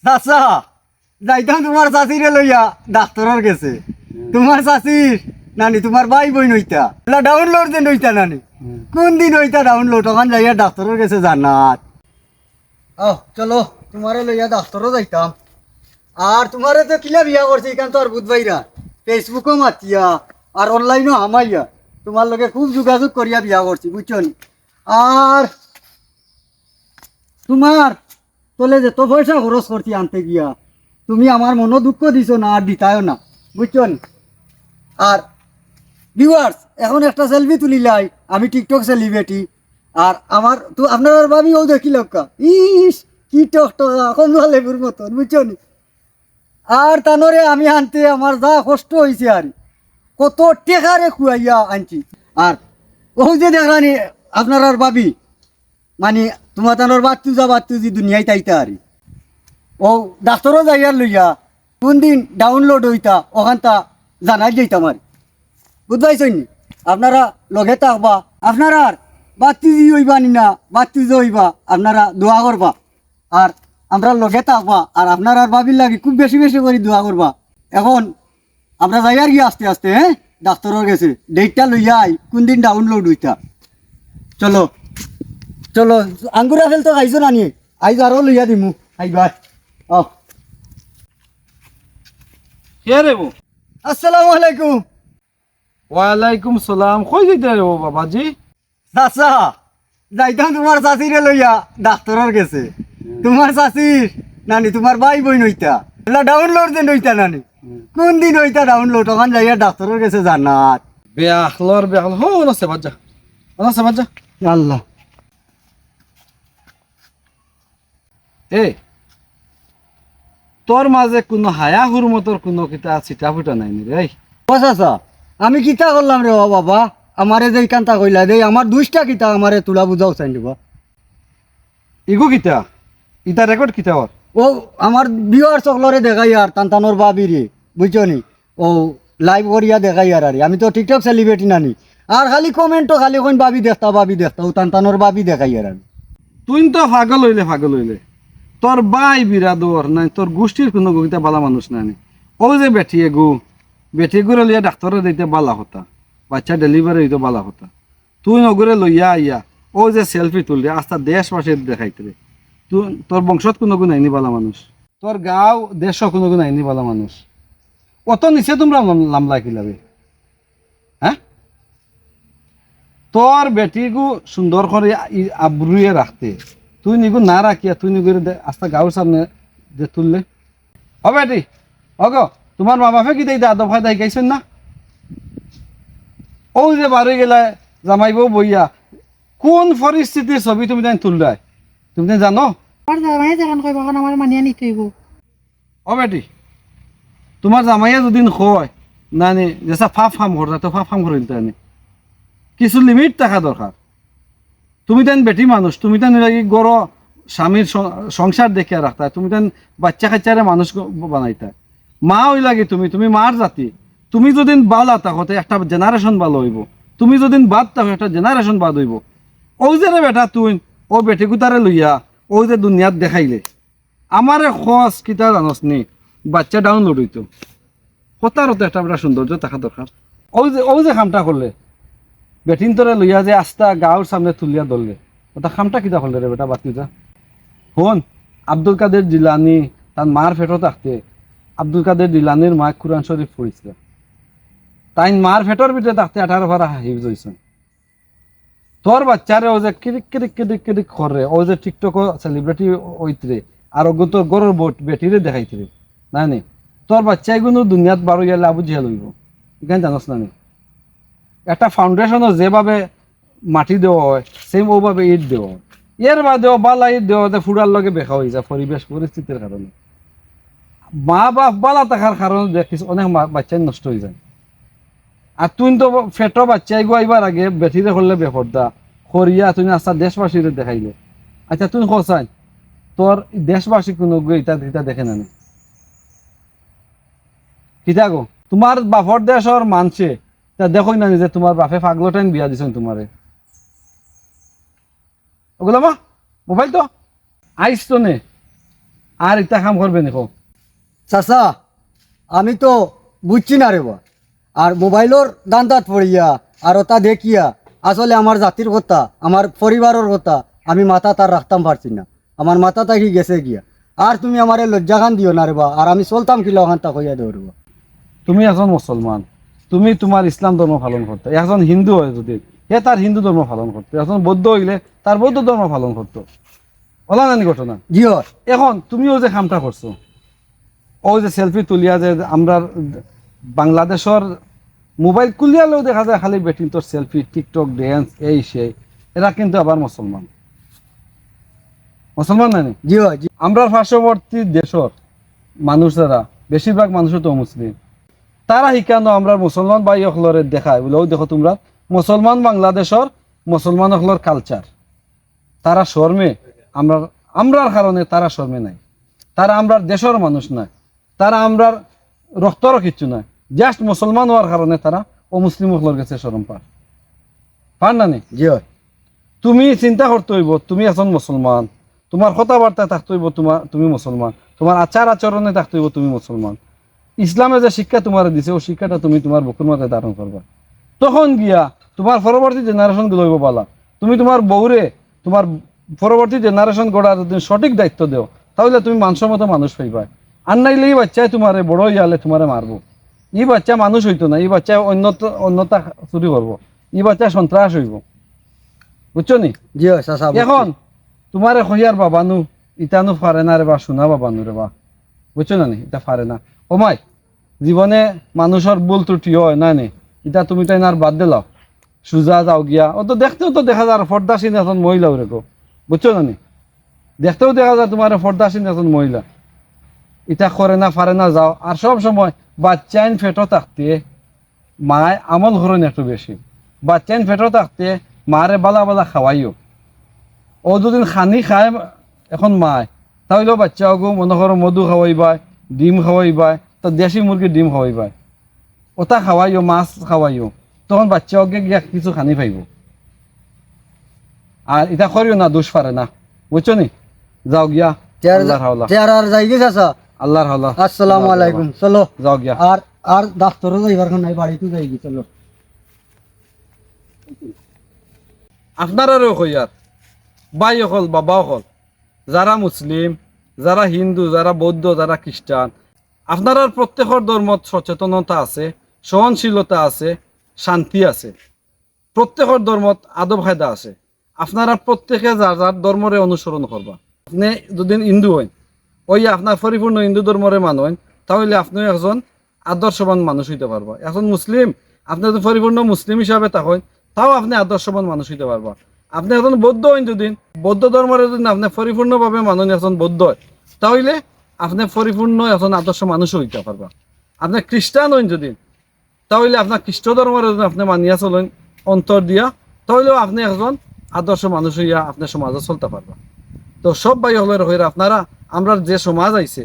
চাচা যাইতাম তোমার চাচিরে লইয়া ডাক্তারের গেছে তোমার চাচির নানি তোমার ভাই বোন হইতা ডাউনলোড দিন হইতা নানি কোন দিন হইতা ডাউনলোড ওখান যাইয়া ডাক্তারের গেছে জান্নাত চলো তোমারে লইয়া ডাক্তারও যাইতাম আর তোমারে তো কিলা বিয়া করছে এখান তো আর বুধবাইরা ফেসবুকও মাতিয়া আর অনলাইনও হামাইয়া তোমার লগে খুব যোগাযোগ করিয়া বিয়া করছি বুঝছো নি? আর তোমার তোলে যে তো পয়সা খরচ করছি আনতে গিয়া তুমি আমার মনো দুঃখ দিছো না আর দিতাও না বুঝছো নি? আর ভিউয়ার্স এখন একটা সেলফি তুলিলাই আমি টিকটক সেলিব্রিটি আর আমার তো আপনার ভাবিও দেখি লোক ইস কি টক এখন লেবুর মতন বুঝছো নি? আর তানরে আমি আনতে আমার যা কষ্ট হয়েছে আর কত টেকারে খুয়াইয়া আনছি আর ও যে দেখানি আপনার আর ভাবি মানে তোমার তানোর বাচ্চু যে দুনিয়ায় তাইতা আর ও ডাক্তারও যাইয়ার লইয়া কোন দিন ডাউনলোড হইতা ওখানটা জানাই যাইতাম আর বুঝবাইছেন নি? আপনারা লগে থাকবা আপনারা আর বাচ্চুজি হইবা নি না বাচ্চুজি হইবা আপনারা দোয়া করবা আর আমরা লগে থাকবা আর আপনার আর ভাবির লাগে খুব বেশি বেশি করে দোয়া করবা। এখন আমরা যাই আর কি আস্তে আস্তে ডাক্তারের গেছে ডেটটা লইয়া আই কোন দিন ডাউনলোড হইতা চলো চলো আঙ্গুর আপেল তো খাইছো না নিয়ে আইজ আরও লইয়া দিমু আইবা কে রে বো? আসসালামু আলাইকুম। ওয়ালাইকুম সালাম। কই যাইতে রে ও বাবাজি? চাচা যাইতাম তোমার চাচিরে লইয়া ডাক্তারের গেছে তোমার চাচির নানি তোমার ভাই বোন হইতা ডাউনলোড দিন হইতা নানি কোন দিন হইতা ডাউনলোড ওখান যাইয়া ডাক্তারের গেছে জান্নাত বেআখলর বেআখল হো নসে বাজা নসে বাজা আল্লাহ এ তোর মাঝে কোনো হায়া হুরমতর কোনো কিতা ছিটা ফুটা নাই রে এই ও চাচা আমি কিতা করলাম রে ও বাবা আমারে যে কান্তা কইলা দে আমার দুইটা কিতা আমারে তুলা বুঝাও চাই দিব ইগো কিতা ইতা রেকর্ড কিতা ওর ও আমার বিয়ার চকলরে দেখাই আর টানটানোর বাবি রে বুঝছো নি ও লাইভ করিয়া দেখাই আর আমি তো টিকটক সেলিব্রিটি নানি আর খালি কমেন্টও খালি কোন বাবি দেখতা ও টানটানোর বাবি দেখাই আর তুই তো পাগল হইলে তোর বাই বিরাদর নাই তোর গোষ্ঠীর কোনো গিতা বালা মানুষ নাই ও যে বেঠিয়ে গুড়ে লইয়া ডাক্তারে দিতে বালা হতা বাচ্চা ডেলিভারি হইতে বালা হতা তুই নগরে লইয়া আইয়া ও যে সেলফি তুললে আস্তা দেশবাসী দেখাইতে রে তোর বংশত কোনো গুণ আইনি বালা মানুষ তোর গাঁও দেশ কোনো গুণ আইনি বালা মানুষ অত নিচে তোমরা লামলা কিলাবে হ্যাঁ তোর বেটিগু সুন্দর করে আব্রুয়ে রাখতে তুই নিগু না রাখিয়া তুই নিগু আস্তা গাঁর সামনে যে তুললে ও বেটি অগ তোমার মা বাপে কি দেয় আদব হয় দেখাইছেন না ও যে বাড়ি গেলে জামাইব বইয়া কোন পরিস্থিতির ছবি তুমি তাই তুললাই তুমি তাই জানো ও বেটি তোমার জামাইয়া যদিন কয় না নি যেসা ফাফ ফাম করতা তো ফাফ ফাম করে দিতে কিছু লিমিট থাকা দরকার তুমি তেন বেটি মানুষ তুমি তেন লাগি গড় স্বামীর সংসার দেখিয়া রাখতা তুমি তেন বাচ্চা কাচ্চারে মানুষ বানাইতা মা ওই লাগে তুমি মার জাতি তুমি যদি বালা থাকো একটা জেনারেশন ভালো হইব তুমি যদি বাদ থাকো একটা জেনারেশন বাদ হইব ওই যে রে বেটা তুই ও বেটি কুতারে লইয়া ওই যে দুনিয়াত দেখাইলে আমারে খস কিতা জানস নি বাচ্চা ডাউনলোড হইতো হতারত একটা বেটা সৌন্দর্য থাকা দরকার ওই যে খামটা করলে বেটিন তোরে লইয়া যে আস্তা গাঁর সামনে তুলিয়া ধরলে ওটা খামটা কিতা করলে রে বেটা বাতিজা হন আব্দুল কাদের জিলানি তার মার ফেটো থাকতে আব্দুল কাদের জিলানির মা কুরআন শরীফ পড়িছিল তাই মার ফেটোর ভিতরে থাকতে 18 ভাড়া হিফজ হইছেন তোর বাচ্চারে ও যে কিরিক কিরিক কিরিক কিরিক করে ও যে টিকটক সেলিব্রিটি হইতরে আর ওগো তোর গরুর বেটিরে দেখাইতরে না নি তোর বাচ্চাই গুলো দুনিয়াত বারো গেলে আবু জিয়া লইব এখানে জানোস না নি একটা ফাউন্ডেশনও যেভাবে মাটি দেওয়া হয় সেম ওভাবে ইট দেওয়া হয় এর বাদেও বালা ইট দেওয়া হয় ফুড়ার লগে বেখা হয়ে যায় পরিবেশ পরিস্থিতির কারণে মা বাপ বালা থাকার কারণে দেখিস অনেক বাচ্চাই নষ্ট হয়ে যায় আর তুই তো ফেটো বাচ্চাই গুয়াইবার আগে বেঠিরে করলে বেপরদা করিয়া তুই আস্তা দেশবাসীরে দেখাইলে আচ্ছা তুই খসাই তোর দেশবাসী কোনো ইটা দেখে না কিতা গো তোমার বাপর দেশর মানছে তা দেখোই না যে তোমার বাপে পাগলটাইন বিয়া দিছেন তোমারে ওগুলো মা মোবাইল তো আইস তো নে আর ইটা কাম করবে নিকো চাচা আমি তো বুঝছি না রে বা আর মোবাইলের দান্দাত পড়িয়া আর ওটা দেখিয়া আসলে আমার জাতির কথা আমার পরিবারের কথা আমি মাথা তার রাখতাম পারছি না আমার মাথা তাকি গেছে গিয়া আর তুমি আমার লজ্জাখান দিও না রে বা আর আমি চলতাম কিলো ওখান তা হইয়া দেবো রে বা তুমি একজন মুসলমান তুমি তোমার ইসলাম ধর্ম পালন করতে একজন হিন্দু হয় যদি সে তার হিন্দু ধর্ম পালন করতো একজন বৌদ্ধ হইলে তার বৌদ্ধ ধর্ম পালন করতো ওলা নানি ঘটনা জিও এখন তুমিও যে কামটা করছো ও যে সেলফি তুলিয়া যে আমরা বাংলাদেশের মোবাইল কুলিয়ালেও দেখা যায় খালি বেটিং তোর সেলফি টিকটক ড্যান্স এই সেই এরা কিন্তু আবার মুসলমান মুসলমান নানি জিও জি আমরা পার্শ্ববর্তী দেশের মানুষ যারা বেশিরভাগ মানুষ তো মুসলিম তারা শিকানো আমরা মুসলমান ভাই হলরে দেখায় বলেও দেখো তোমরা মুসলমান বাংলাদেশের মুসলমান হলর কালচার তারা শর্মে আমরা আমরার কারণে তারা শর্মে নাই তারা আমরার দেশের মানুষ নাই তারা আমরার রক্তরও কিচ্ছু নাই জাস্ট মুসলমান হওয়ার কারণে তারা ও মুসলিম হলর কাছে শরম পার না নি জিও তুমি চিন্তা করতে হইব তুমি এখন মুসলমান তোমার কথাবার্তা থাকতে হইব তুমি মুসলমান তোমার আচার আচরণে থাকতে হইব তুমি মুসলমান ইসলামে যে শিক্ষা তোমার দিছে ও শিক্ষাটা তুমি তোমার বুকের মধ্যে ধারণ করবা তখন গিয়া তোমার পরবর্তী জেনারেশন গুলো হইব পালা তুমি তোমার বউরে তোমার পরবর্তী জেনারেশন গড়ার যদি সঠিক দায়িত্ব দেও তাহলে তুমি মানসম্মত মানুষ পাইবা আর নাইলে এই বাচ্চায় তোমারে বড় ইয়ালে তোমারে মারবো এই বাচ্চা মানুষ হইতো না এই বাচ্চা অন্যতা চুরি করবো এই বাচ্চা সন্ত্রাস হইব বুঝছো নি জিও চাচা এখন তোমারে হইয়ার বাবানু ইটানু ফারে না রে বা শোনা বাবানু রে বা বুঝছো না নি এটা ফারে না ওমাই জীবনে মানুষের ভুল ত্রুটি হয় না নি এটা তুমি তাই আর বাদ দিলাও সুজা যাও গিয়া ও তো দেখতেও তো দেখা যায় ফর্দাসীন এখন মহিলাও রেখো বুঝছো না নি দেখতেও দেখা যায় তোমার ফর্দাসীন এখন মহিলা এটা করে না ফারে না যাও আর সব সময় বাচ্চাইন ফেটো থাকতে মায় আমল করেন একটু বেশি বাচ্চাইন ফেটো থাকতে মারে বালা বালা খাওয়াইও ও দুদিন খানি খায় এখন মায় তাহলেও বাচ্চা গো মনে করো মধু খাওয়াইবাই ডিম খাওয়াইবাই তো দেশি মুরগির ডিম খাওয়াইবাই ওটা খাওয়াইও মাছ খাওয়াইও তখন বাচ্চা ওকে গিয়া কিছু খানি পাইব আর এটা করিও না দোষ পারে না বুঝছো নি যাও গিয়া আল্লাহর হাওলা চেয়ার যাই গে চাচা আল্লাহর হাওলা আসসালামু আলাইকুম চলো যাও গিয়া আর আর ডাক্তারও যাইবার নাই বাড়িতে যাই গে চলো আপনারারও কইয়ার ভাই অকল বাবা অকল যারা মুসলিম যারা হিন্দু যারা বৌদ্ধ যারা খ্রিস্টান আপনার প্রত্যেকের ধর্মত সচেতনতা আছে সহনশীলতা আছে শান্তি আছে প্রত্যেকের ধর্মত আদব কায়দা আছে আপনারা প্রত্যেকে যার যার ধর্মরে অনুসরণ করবা আপনি যদি হিন্দু হন ওই আপনার পরিপূর্ণ হিন্দু ধর্মরে মানুষ তাহলে আপনি একজন আদর্শবান মানুষ হইতে পারবা এখন মুসলিম আপনি যদি পরিপূর্ণ মুসলিম হিসাবে থাকেন তাও আপনি আদর্শবান মানুষ হইতে পারবা আপনি এখন বৌদ্ধ হইন যদি বৌদ্ধ ধর্মের যদি আপনি পরিপূর্ণভাবে মানুষ এখন বৌদ্ধ হয় তাহলে আপনি পরিপূর্ণ এখন আদর্শ মানুষ হইতে পারবা আপনি খ্রিস্টান হইন যদি তাহলে আপনার খ্রিস্ট ধর্মের যদি আপনি মানিয়া চলেন অন্তর দিয়া তাহলেও আপনি একজন আদর্শ মানুষ হইয়া আপনার সমাজে চলতে পারবা তো সব ভাই হলের হইরা আপনারা আমরা যে সমাজ আইছে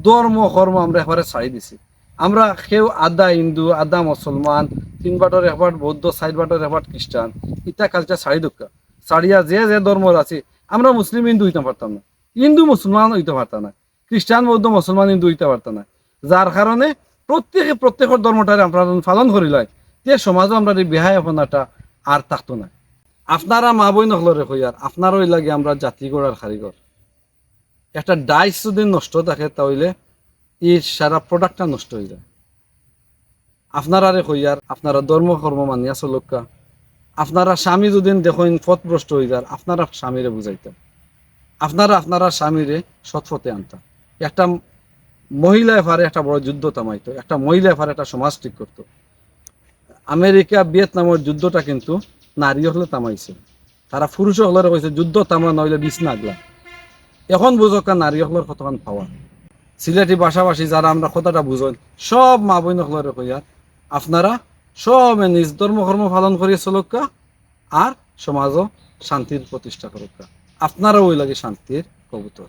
ধর্ম কর্ম আমরা একবারে ছাড়ি দিছি আমরা কেউ আধা হিন্দু আধা মুসলমান 3 বাটর 1 বাট বৌদ্ধ 4 বাটর 1 বাট খ্রিস্টান ইটা কালচার ছাড়ি দোকা ছাড়িয়া যে যে ধর্মর আছে আমরা মুসলিম হিন্দু হইতে পারতাম না হিন্দু মুসলমান হইতে পারতাম না খ্রিস্টান বৌদ্ধ মুসলমান হিন্দু হইতে পারতাম না যার কারণে প্রত্যেকের ধর্মটারে আমরা পালন করিলাই যে সমাজও আমরা এই বেহায় আপনাটা আর থাকতো না আপনারা মা বই নকলরে কইয়ার আপনারও লাগে আমরা জাতি গড়ার কারিগর একটা ডাইস যদি নষ্ট থাকে তাহলে এই সারা প্রোডাক্টটা নষ্ট হয়ে যায় আপনারা কইয়ার আপনারা ধর্ম কর্ম মানিয়া চলকা আপনারা স্বামী যদি দেখেন পথভ্রষ্ট হয়ে যার আপনারা স্বামীরে বুঝাইতেন আপনারা স্বামীরে সৎপথে আনতাম একটা মহিলায় পারে একটা বড় যুদ্ধ থামাইতো একটা মহিলায় পারে একটা সমাজ ঠিক করতো আমেরিকা ভিয়েতনামের যুদ্ধটা কিন্তু নারী হলে থামাইছে তারা পুরুষ হলে কইছে যুদ্ধ থামা নইলে বিষ নাগলা এখন বুঝকা নারী হলের কতক্ষণ পাওয়া সিলেটি ভাষাভাষী যারা আমরা কথাটা বুঝেন সব মা বই নকলরে কইয়ার আপনারা সব নিজ ধর্ম কর্ম পালন করিয়া চলকা আর সমাজও শান্তির প্রতিষ্ঠা করুকা আপনারা ওই লাগে শান্তির কবুতর।